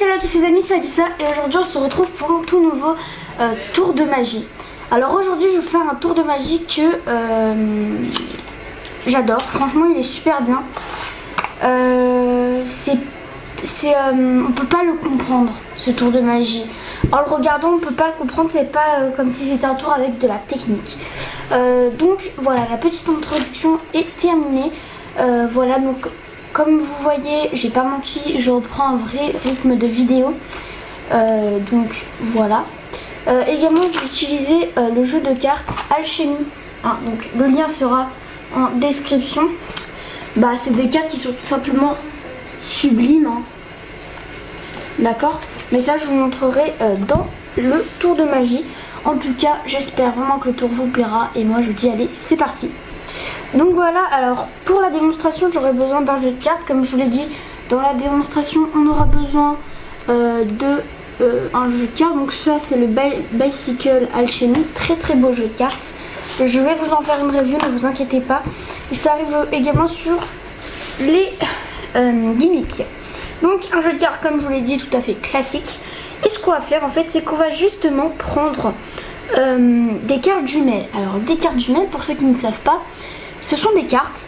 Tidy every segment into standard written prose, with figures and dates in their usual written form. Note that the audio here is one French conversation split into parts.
Salut à tous les amis, c'est Alissa et aujourd'hui on se retrouve pour un tout nouveau tour de magie. Alors aujourd'hui je vais faire un tour de magie que j'adore, franchement il est super bien. On peut pas le comprendre ce tour de magie. En le regardant on peut pas le comprendre, c'est pas comme si c'était un tour avec de la technique. Donc voilà, la petite introduction est terminée. Voilà, donc comme vous voyez, j'ai pas menti, je reprends un vrai rythme de vidéo. Donc voilà. Également j'ai utilisé le jeu de cartes Alchemy. Donc le lien sera en description. C'est des cartes qui sont tout simplement sublimes. D'accord. Mais ça je vous montrerai dans le tour de magie. En tout cas j'espère vraiment que le tour vous plaira. Et moi je dis allez c'est parti. Donc voilà, alors pour la démonstration j'aurai besoin d'un jeu de cartes. Comme je vous l'ai dit, dans la démonstration on aura besoin un jeu de cartes. Donc ça c'est le Bicycle Alchemy, très très beau jeu de cartes. Je vais vous en faire une review, ne vous inquiétez pas. Et ça arrive également sur les gimmicks. Donc un jeu de cartes comme je vous l'ai dit tout à fait classique. Et ce qu'on va faire en fait c'est qu'on va justement prendre des cartes jumelles. Alors des cartes jumelles, pour ceux qui ne savent pas, ce sont des cartes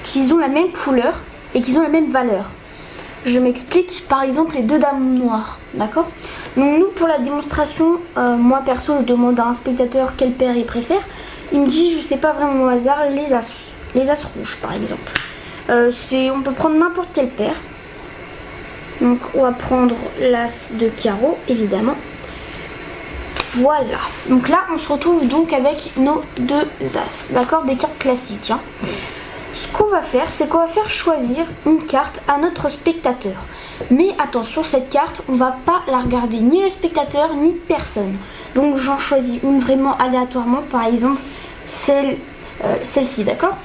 qui ont la même couleur et qui ont la même valeur. Je m'explique, par exemple les deux dames noires, d'accord. Donc nous pour la démonstration, moi perso je demande à un spectateur quelle paire il préfère. Il me dit je sais pas vraiment au hasard, les as rouges par exemple. On peut prendre n'importe quelle paire. Donc on va prendre l'as de carreau évidemment. Voilà, donc là on se retrouve donc avec nos deux as, d'accord, des cartes classiques. Ce qu'on va faire, c'est qu'on va faire choisir une carte à notre spectateur. Mais attention, cette carte, on va pas la regarder ni le spectateur ni personne. Donc j'en choisis une vraiment aléatoirement, par exemple celle-ci, d'accord.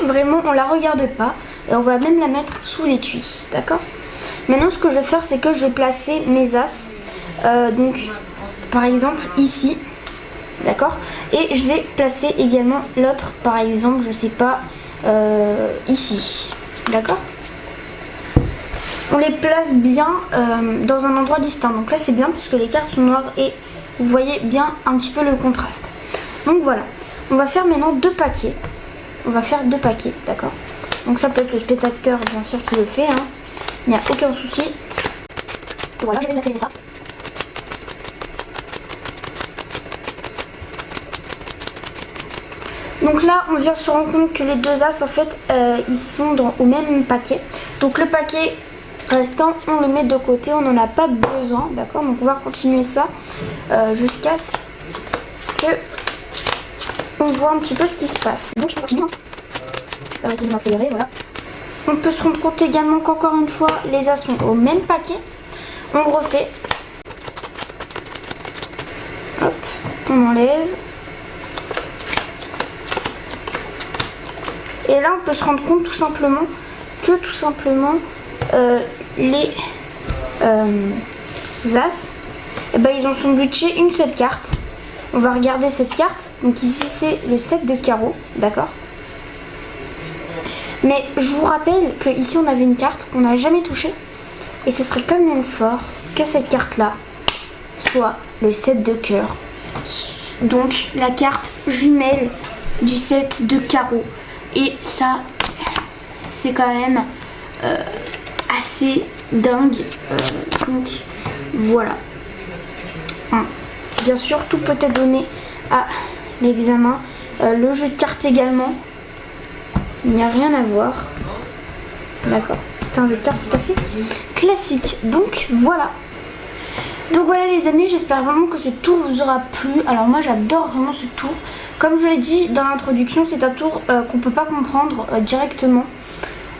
Vraiment, on la regarde pas et on va même la mettre sous l'étui, d'accord. Maintenant, ce que je vais faire, c'est que je vais placer mes as, donc par exemple ici, d'accord, et je vais placer également l'autre par exemple, je sais pas, ici, d'accord. On les place bien dans un endroit distinct. Donc là c'est bien parce que les cartes sont noires et vous voyez bien un petit peu le contraste. Donc voilà, on va faire maintenant deux paquets. On va faire deux paquets, d'accord. Donc ça peut être le spectateur bien sûr qui le fait, il n'y a aucun souci. Voilà, je vais désactiver ça. Donc là on vient se rendre compte que les deux as en fait ils sont au même paquet. Donc le paquet restant on le met de côté, on n'en a pas besoin, d'accord. Donc on va continuer ça jusqu'à ce que on voit un petit peu ce qui se passe. Donc je continue. Ça va être accéléré, voilà. On peut se rendre compte également qu'encore une fois les as sont au même paquet. On refait. Hop, on enlève. Et là on peut se rendre compte tout simplement que les as, ils ont sandwiché une seule carte. On va regarder cette carte. Donc ici c'est le 7 de carreau, d'accord. Mais je vous rappelle que ici on avait une carte qu'on n'a jamais touchée. Et ce serait quand même fort que cette carte là soit le 7 de cœur. Donc la carte jumelle du 7 de carreau. Et ça, c'est quand même assez dingue. Donc voilà. Bien sûr, tout peut être donné à l'examen. Le jeu de cartes également. Il n'y a rien à voir. D'accord. C'est un jeu de cartes tout à fait classique. Donc voilà. Donc voilà les amis, j'espère vraiment que ce tour vous aura plu. Alors moi j'adore vraiment ce tour. Comme je l'ai dit dans l'introduction, c'est un tour qu'on ne peut pas comprendre directement.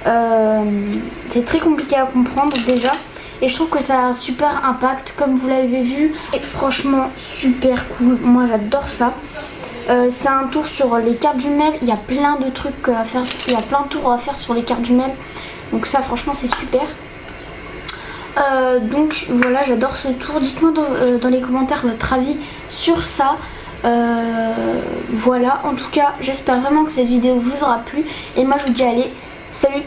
C'est très compliqué à comprendre déjà. Et je trouve que ça a un super impact comme vous l'avez vu. Et franchement super cool, moi j'adore ça. C'est un tour sur les cartes jumelles. Il y a plein de trucs à faire. Il y a plein de tours à faire sur les cartes jumelles. Donc ça franchement c'est super. Donc voilà, j'adore ce tour. Dites-moi dans les commentaires votre avis sur ça. Voilà, en tout cas j'espère vraiment que cette vidéo vous aura plu. Et moi je vous dis allez, salut.